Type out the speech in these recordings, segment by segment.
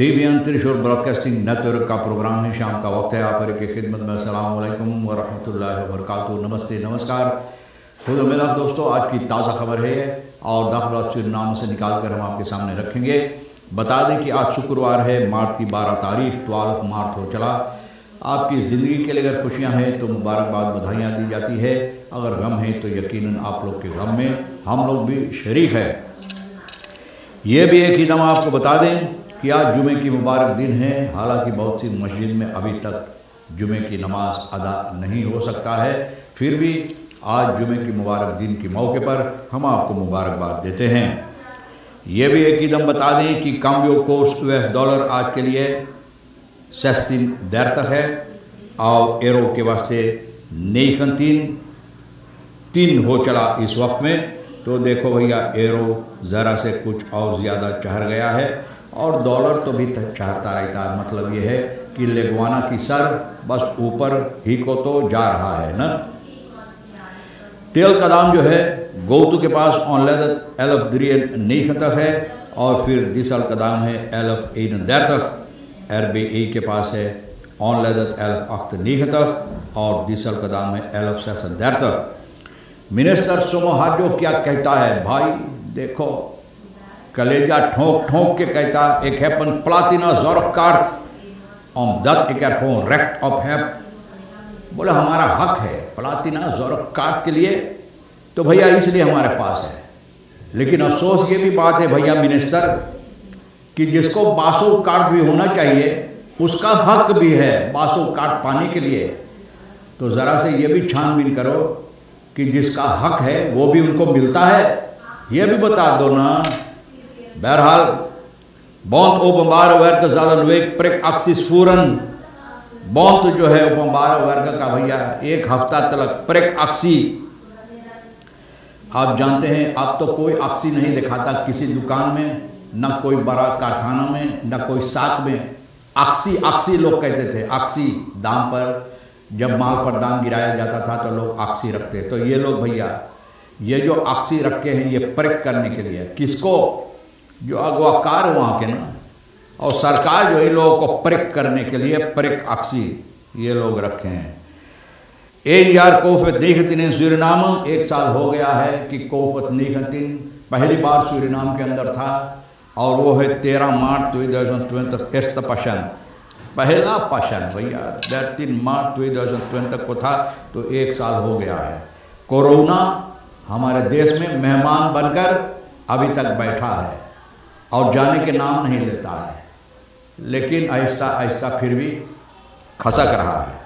TVN त्रिशूल broadcasting network का programme है। शाम का वक्त है। आप की खिदमत में अस्सलाम वालेकुम व रहमतुल्लाहि व बरकातुहू। नमस्ते, नमस्कार, खुद मिला दोस्तों। आज की ताज़ा खबर है और दाखिला सूरीनाम से निकाल कर हम आपके सामने रखेंगे। बता दें कि आज शुक्रवार है, मार्च की 12 तारीख, 12 मार्च हो चला। आपकी ज़िंदगी के लिए अगर खुशियाँ हैं तो मुबारकबाद, बधाइयाँ दी जाती है। अगर गम है तो यकीनन आप लोग के गम में हम लोग भी शरीक है। ये भी एक कदम आपको बता दें कि आज जुमे की मुबारक दिन है। हालांकि बहुत सी मस्जिद में अभी तक जुमे की नमाज अदा नहीं हो सकता है, फिर भी आज जुमे की मुबारक दिन के मौके पर हम आपको मुबारकबाद देते हैं। ये भी एक कदम बता दें कि काम्बियो कोर्स $US आज के लिए 16 देर तक है और एरो के वास्ते नेकन तीन हो चला इस वक्त में। तो देखो भैया, एरो ज़रा से कुछ और ज़्यादा चढ़ गया है और डॉलर तो भी चढ़ता रहता है। मतलब ये है कि लेगवाना की सर बस ऊपर ही को तो जा रहा है ना। तेल का दाम जो है गोतु के पास ऑनलाइन 11 नहीं तक है और फिर डीजल का दाम है 11 देर तक। RBI के पास है ऑनलाइन 11 नहीं तक और डीजल का दाम है 11 देर तक। मिनिस्टर सोमोहाजो क्या कहता है भाई, देखो कलेजा ठोंक ठोंक के कहता एक हैपन प्लाटिना ज़ोरकार्थ om dat ik er gewoon recht op heb। बोले हमारा हक है प्लाटिना ज़ोरकार्थ के लिए, तो भैया इसलिए हमारे पास है। लेकिन अफसोस ये भी बात है भैया मिनिस्टर कि जिसको बासो कार्ड भी होना चाहिए उसका हक भी है बासो कार्ड पाने के लिए। तो ज़रा से ये भी छानबीन करो कि जिसका हक है वो भी उनको मिलता है, ये भी बता दो ना। बहरहाल बॉन्ड ओपनबार वर्ग जालन वेग प्रेक एक्सिस फूरन बॉन्ड जो है ओपनबार वर्ग का भैया 1 हफ्ता तक प्रेक अक्सी। आप जानते हैं अब तो कोई अक्सी नहीं दिखाता किसी दुकान में, न कोई बड़ा कारखाना में, न कोई साक में। अक्सी लोग कहते थे। अक्सी दाम पर जब माल पर दाम गिराया जाता था तो लोग अक्सी रखते। तो ये लोग भैया ये जो अक्सी रखे हैं ये प्रेक करने के लिए, किसको? जो अगवाकार वहाँ के ना, और सरकार जो इन लोगों को प्रेक करने के लिए प्रेक अक्सी ये लोग रखे हैं। 1 jaar कोफत नीकतिन सूरीनाम 1 साल हो गया है कि कोफत नीकतिन पहली बार सूरीनाम के अंदर था और वो है 13 मार्च 2020 एस्ट पशन, पहला पशन भैया 13 मार्च 2020 को था। तो 1 साल हो गया है। कोरोना हमारे देश में मेहमान बनकर अभी तक बैठा है और जाने के नाम नहीं लेता है, लेकिन आहिस्ता आहिस्ता फिर भी खसक रहा है।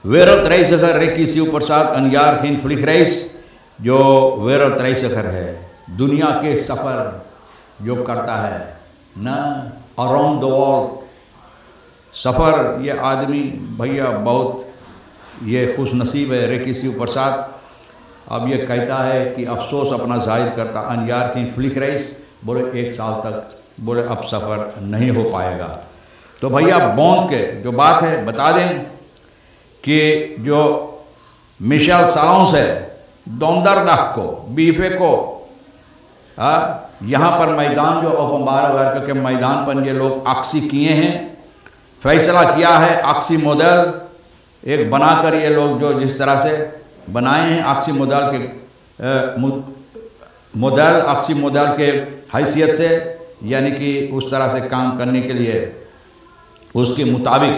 वेरत रईसखर रे किसी प्रसाद अनयार खिन फ्लिक रईस, जो वेरत रईसखर है दुनिया के सफ़र जो करता है ना अराउंड द वर्ल्ड सफ़र, ये आदमी भैया बहुत ये खुश नसीब है। रे किसी प्रसाद अब ये कहता है कि अफसोस अपना जाहिर करता अनयार की फ्लिक रईस, बोले 1 साल तक बोले अब सफ़र नहीं हो पाएगा। तो भैया बॉन्ड के जो बात है बता दें कि जो मिशेल सालोंस है दोंदरदाह को बीफे को यहाँ पर मैदान जो ओपनबार वर्ग के मैदान पर ये लोग अक्सी किए हैं, फैसला किया है। अक्सी मॉडल एक बनाकर ये लोग जो जिस तरह से बनाए हैं अक्सी मॉडल के अक्सी मॉडल के हैसियत से, यानी कि उस तरह से काम करने के लिए उसके मुताबिक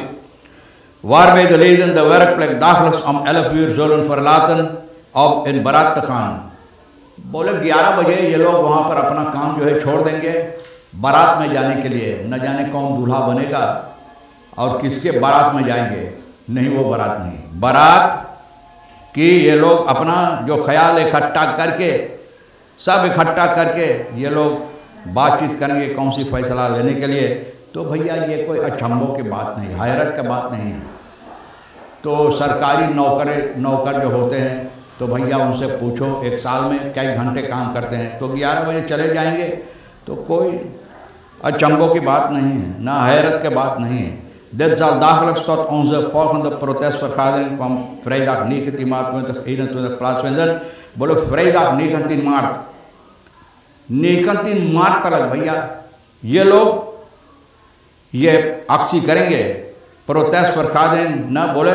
वार द लेजन द वर्क प्लेक दाखलस om 11 uur zullen verlaten अब इन बारात खान, बोले 11 बजे ये लोग वहाँ पर अपना काम जो है छोड़ देंगे बारात में जाने के लिए। न जाने कौन दूल्हा बनेगा और किसके बारात में जाएंगे। नहीं, वो बारात नहीं, बारात कि ये लोग अपना जो ख्याल इकट्ठा करके सब इकट्ठा करके ये लोग बातचीत करेंगे कौन सी फैसला लेने के लिए। तो भैया ये कोई अचंभों की बात नहीं, हैरत की बात नहीं है। तो सरकारी नौकर जो होते हैं तो भैया उनसे पूछो 1 साल में कई घंटे काम करते हैं, तो 11 बजे चले जाएंगे। तो कोई अचंभों की बात नहीं है, ना हैरत की बात नहीं है। Dit zal dagelijks tot onze volgende protestvergadering van vrijdag 19 maart 2021 plaatsvinden। बोलो vrijdag 19 मार्च 19 मार्च तक भैया ये लोग ये अक्सी करेंगे प्रोटेस्ट फॉर खादरिन ना बोले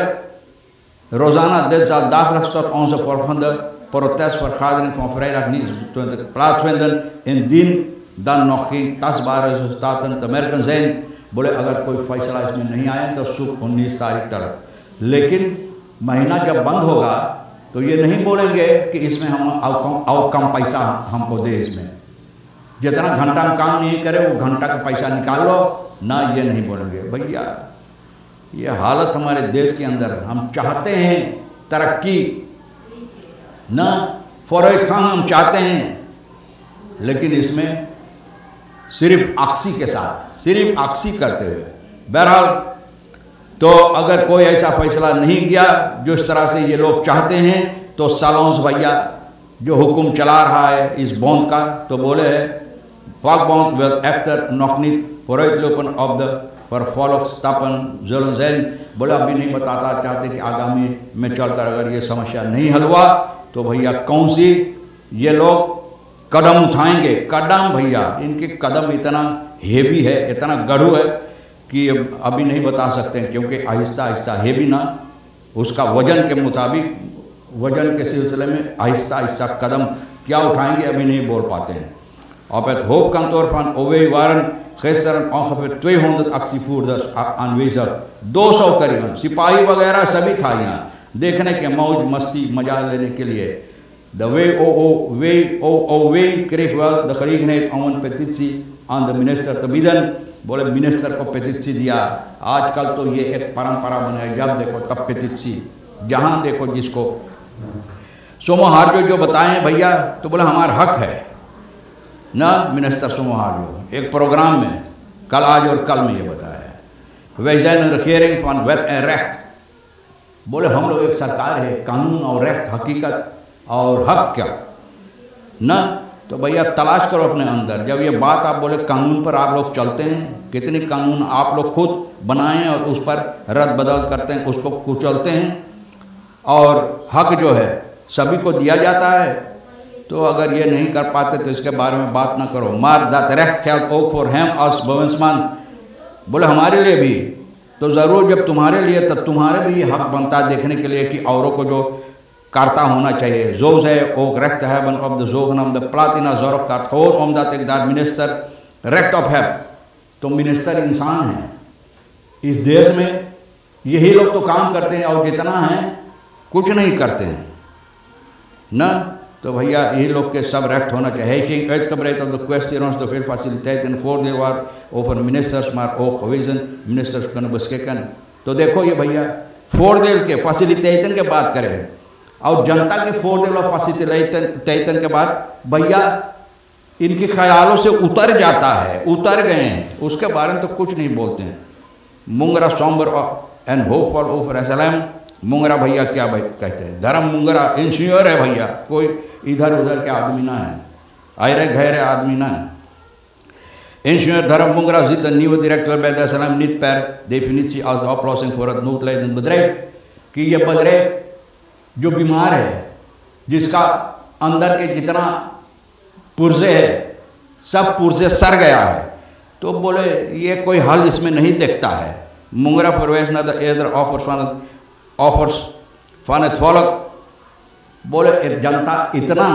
रोज़ाना dit zal dagelijks tot onze volgende protest vergadering van vrijdag 29 plaatsvinden indien dan nog geen tastbare resultaten te merken zijn. बोले अगर कोई फैसला इसमें नहीं आया तो सुबह 19 तारीख तक, लेकिन महीना जब बंद होगा तो ये नहीं बोलेंगे कि इसमें हम आउटकम पैसा हमको दे, इसमें जितना घंटा हम काम नहीं करे वो घंटा का पैसा निकाल लो ना, ये नहीं बोलेंगे। भैया ये हालत हमारे देश के अंदर, हम चाहते हैं तरक्की ना, फौरत खान हम चाहते हैं, लेकिन इसमें सिर्फ अक्सी के साथ, सिर्फ अक्सी करते हुए। बहरहाल तो अगर कोई ऐसा फैसला नहीं किया जो इस तरह से ये लोग चाहते हैं, तो सालोंस भैया जो हुक्म चला रहा है इस बॉन्ड का, तो बोले है vakbond wil echter nog niet vooruitlopen op de vervolgstappen zullen zijn। बोला अभी नहीं बताता चाहते कि आगामी में चलकर अगर ये समस्या नहीं हल हुआ तो भैया कौन सी ये लोग कदम उठाएंगे। कदम भैया इनके कदम इतना हेवी है, इतना गढ़ू है कि अभी नहीं बता सकते हैं, क्योंकि आहिस्ता आहिस्ता हेवी ना, उसका वजन के मुताबिक, वजन के सिलसिले में आहिस्ता आहिस्ता कदम क्या उठाएंगे अभी नहीं बोल पाते हैं। Op het hoofdkantoor van OW waren gisteren ongeveer 200 actievoerders aanwezig, 200 करीबन सिपाही वगैरह सभी था यहाँ देखने के मौज मस्ती मजा लेने के लिए। De WOOW kreeg wel de gelegenheid om een petitie aan de minister te bieden। बोले मिनिस्टर को petitie दिया। आजकल तो ये एक परंपरा बन गई, जब देखो तब petitie, जहाँ देखो जिसको सोमोहार्जो जो बताएं भैया, तो बोले हमारा हक है ना। मिनिस्टर सोमोहार्जो एक प्रोग्राम में कल, आज और कल में ये बताया है, wij zijn een regering van wet en recht। बोले हम लोग एक सरकार है, कानून और रेख्त, हकीकत और हक क्या ना। तो भैया तलाश करो अपने अंदर। जब ये बात आप बोले कानून पर आप लोग चलते हैं, कितने कानून आप लोग खुद बनाएं और उस पर रद्द बदल करते हैं, उसको कुचलते हैं, और हक जो है सभी को दिया जाता है। तो अगर ये नहीं कर पाते तो इसके बारे में बात ना करो। मार dat recht geldt ook voor hem als bewindsman। बोले हमारे लिए भी, तो ज़रूर जब तुम्हारे लिए तब तुम्हारे भी ये हक बनता है देखने के लिए कि औरों को जो करता होना चाहिए। Zo zij ook recht te hebben op de zogenaamde platina zorgkaart, gewoon omdat ik daar minister recht op heb। तो मिनिस्टर इंसान है इस देश में, यही लोग तो काम करते हैं और जितना है कुछ नहीं करते हैं ना। तो भैया यही लोग के सब recht होना चाहिए। Ging uitgebreid op de kwestie rond de veel faciliteiten en voordeel waarover ministers maar ook gewezen ministers kunnen beschikken। तो देखो ये भैया voordeel के faciliteiten के बात करें और जनता के voordeel और faciliteiten के बाद भैया इनके ख्यालों से उतर जाता है, उतर गए हैं, उसके बारे में तो कुछ नहीं बोलते हैं। मुंगरा somber en hoopvol over SLM। मुंगरा भैया क्या भाई कहते हैं, धर्म मुंगरा इंजीनियर है भैया, कोई इधर उधर के आदमी ना है, आयरे गहरे आदमी ना है। Ingenieur Dharam Mungra zit een nieuwe directeur bij de SLM niet per definitie als de oplossing voor het noodlijdend bedrijf। कि ये bedrijf जो बीमार है, जिसका अंदर के जितना पुर्जे है सब पुर्जे सर गया है, तो बोले ये कोई हल इसमें नहीं देखता है। मुंगरा verwijst naar de eerdere offers van het volk। बोले जनता इतना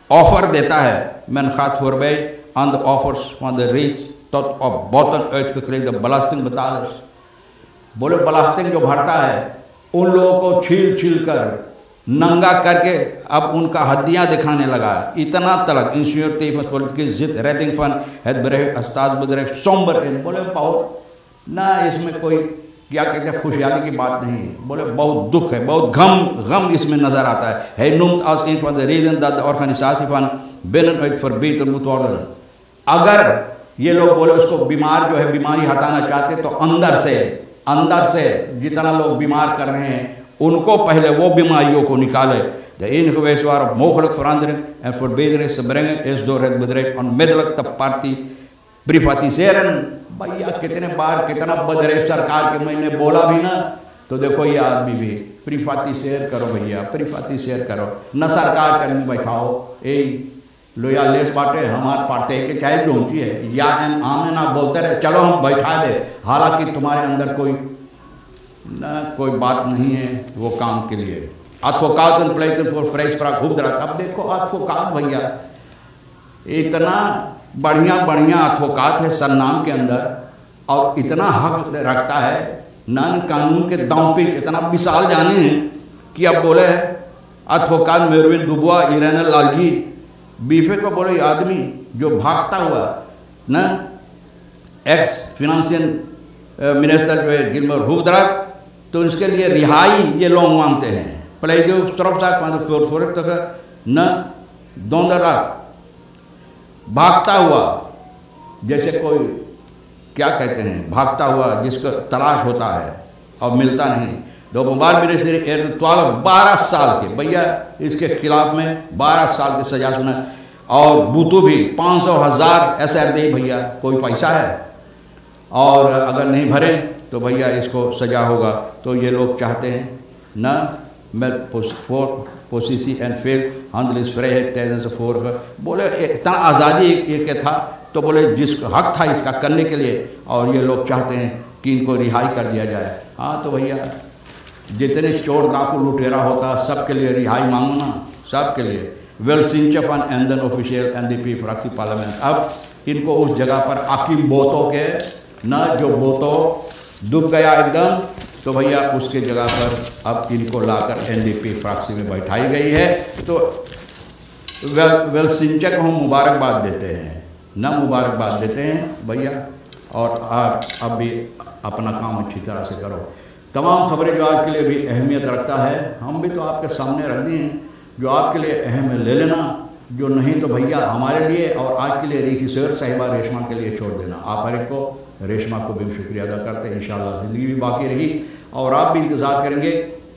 ऑफर देता है, men gaat voorbij aan de offers van de reeds tot op botten uitgeklede belastingbetalers। बोले belasting जो भरता है उन लोगों को छील छील कर नंगा करके अब उनका हड्डियां दिखाने लगा। इतना तलक engineer tevens politieke zitredding van het bedrijf staatsbedrijf somber in। बोले बहुत ना इसमें कोई क्या कहते हैं खुशहाली की बात नहीं, बोले बहुत दुख है, बहुत गम इसमें नज़र आता है। Hij noemt als een van de redenen dat de organisatie van binnenuit verbeterd moet worden। अगर ये लोग बोले उसको बीमार जो है बीमारी हटाना चाहते तो अंदर से जितना लोग बीमार कर रहे हैं उनको पहले वो बीमारियों को निकाले। De enige wijze waarop mogelijk verandering en verbetering te brengen is door het bedrijf onmiddellijk te privatiseren। भैया कितने बार कितना बदरेफ सरकार के मैंने बोला भी ना, तो देखो ये आदमी भी प्रिफाती शेयर करो भैया, प्रिफाती शेयर करो, न सरकार करने बैठाओ। लोया लेस बाटे हमारे पार्टी के चाहे डोंची है या एन आम ना बोलते रहे चलो हम बैठा दे, हालांकि तुम्हारे अंदर कोई बात नहीं है वो काम के लिए। advocaten pleiten voor vrijspraak hoefdraad। अब देखो advocaat भैया इतना बढ़िया बढ़िया advocaat है सरनाम के अंदर और इतना हक रखता है, नन कानून के दांव पे इतना विशाल जाने हैं कि अब बोले है advocaat मेरविन दुबुआ इरेन लालजी बीफे को बोले आदमी जो भागता हुआ न एक्स फिनेंशियल मिनिस्टर जो है गिलमर हुबद्रात, तो इसके लिए रिहाई ये लोग मांगते हैं। प्लेजो स्ट्रॉप तक न दोंदरा भागता हुआ, जैसे कोई क्या कहते हैं भागता हुआ जिसको तलाश होता है और मिलता नहीं। दो मोबाइल मिनिस्टर 12 साल के भैया इसके खिलाफ में 12 साल की सजा सुना और बूतू भी 500,000 SR दे भैया, कोई पैसा है और अगर नहीं भरे तो भैया इसको सजा होगा। तो ये लोग चाहते हैं न मैं पोसिसी एंड फेल हंदलिस फ्रे है तेजन से फोर बोले इतना आज़ादी एक था, तो बोले जिसको हक था इसका करने के लिए और ये लोग चाहते हैं कि इनको रिहाई कर दिया जाए। हाँ तो भैया जितने चोर डाकू लुटेरा होता सबके लिए रिहाई मांगो ना, सबके लिए। वेल सिंचफन एंडन ऑफिशियल NDP फ्रैक्सी पार्लियामेंट। अब इनको उस जगह पर आकिम बोतो के न जो बोतो डूब गया एकदम, तो भैया उसके जगह पर अब इनको लाकर NDP फ्रैक्सी में बैठाई गई है। तो वेल सिंचक हम मुबारकबाद देते हैं, न मुबारकबाद देते हैं भैया, और आप अब भी अपना काम अच्छी तरह से करो। तमाम खबरें जो आपके लिए भी अहमियत रखता है हम भी तो आपके सामने रख दी हैं, जो आपके लिए अहम है ले लेना, जो नहीं तो भैया हमारे लिए और आज के लिए रेखी सर साहिबा रेशमा के लिए छोड़ देना। आप हर एक को रेशमा को भी शुक्रिया अदा करते हैं। इंशाल्लाह ज़िंदगी भी बाकी रही और आप भी इंतज़ार करेंगे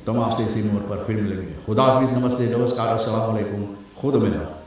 तो हम आपसे इसी मोड़ पर फिर मिलेंगे। खुदा हाफिज़, नमस्ते, नमस्कार, अस्सलाम वालेकुम, खुद मिला।